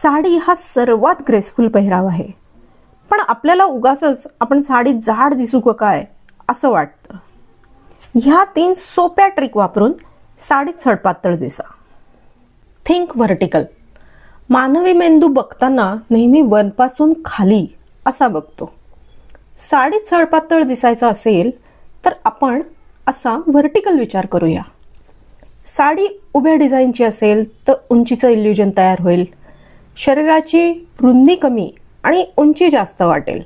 साडी हा सर्वात ग्रेसफुल पेहराव आहे, पण आपल्याला उगाचच आपण साडी जाड दिसू का काय असं वाटतं. ह्या 3 सोप्या ट्रिक वापरून साडीत सडपातळ दिसा. Think vertical. मानवी मेंदू बघताना नेहमी वरपासून खाली असा बघतो. साडीत सडपातळ दिसायचं असेल तर आपण असा व्हर्टिकल विचार करूया. साडी उभ्या डिझाईनची असेल तर उंचीचं इल्युजन तयार होईल. शरीराची रुंदी कमी आणि उंची जास्त वाटेल.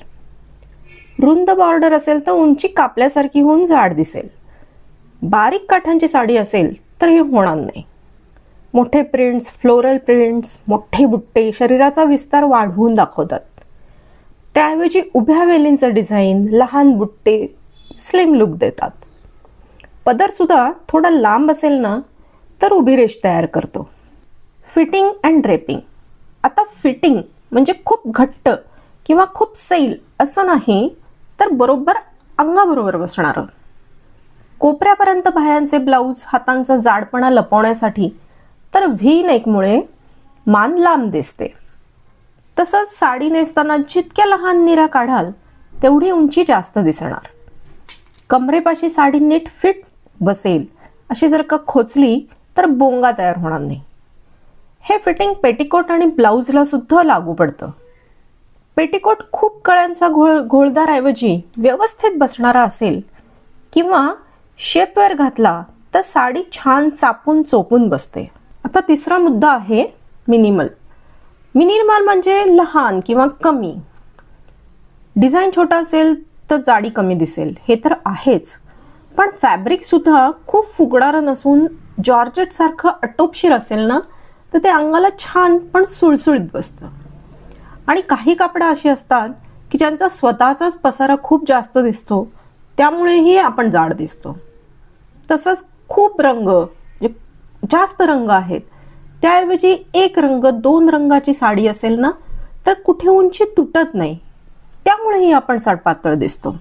रुंद बॉर्डर असेल तर उंची कापल्यासारखी होऊन जाड दिसेल. बारीक काठांची साडी असेल तर हे होणार नाही. मोठे प्रिंट्स, फ्लोरल प्रिंट्स, मोठे बुट्टे शरीराचा विस्तार वाढवून दाखवतात. त्याऐवजी उभ्या वेलींचं डिझाईन, लहान बुट्टे स्लिम लुक देतात. पदर सुद्धा थोडा लांब असेल ना तर उभी रेष तयार करतो. Fitting and draping. आता फिटिंग म्हणजे खूप घट्ट किंवा खूप सैल असं नाही, तर बरोबर अंगाबरोबर बसणारं. कोपऱ्यापर्यंत बाह्यांचे ब्लाऊज हातांचा जाडपणा लपवण्यासाठी, तर व्ही नेकमुळे मान लांब दिसते. तसंच साडी नेसताना जितक्या लहान निऱ्या काढाल तेवढी उंची जास्त दिसणार. कमरेपाशी साडी नीट फिट बसेल अशी जर का खोचली तर बोंगा तयार होणार नाही. हे फिटिंग पेटिकोट आणि ब्लाऊजला सुद्धा लागू पडतं. पेटिकोट खूप कळ्यांचा घोळदार ऐवजी व्यवस्थित बसणारा असेल किंवा शेपवेअर घातला तर साडी छान चापून चोपून बसते. आता तिसरा मुद्दा आहे मिनिमल. मिनिमल म्हणजे लहान किंवा कमी. डिझाईन छोटा असेल तर जाडी कमी दिसेल, हे तर आहेच, पण फॅब्रिक सुद्धा खूप फुगणारं नसून जॉर्जेट सारखं अटोपशीर असेल ना तर ते अंगाला छान पण सुळसुळीत बसतं. आणि काही कापडं अशी असतात की ज्यांचा स्वतःचाच पसारा खूप जास्त दिसतो, त्यामुळेही आपण जाड दिसतो. तसंच खूप रंग, जास्त रंग आहेत, त्याऐवजी एक रंग 2 रंगाची साडी असेल ना तर कुठे उंची तुटत नाही, त्यामुळेही आपण सडपातळ दिसतो.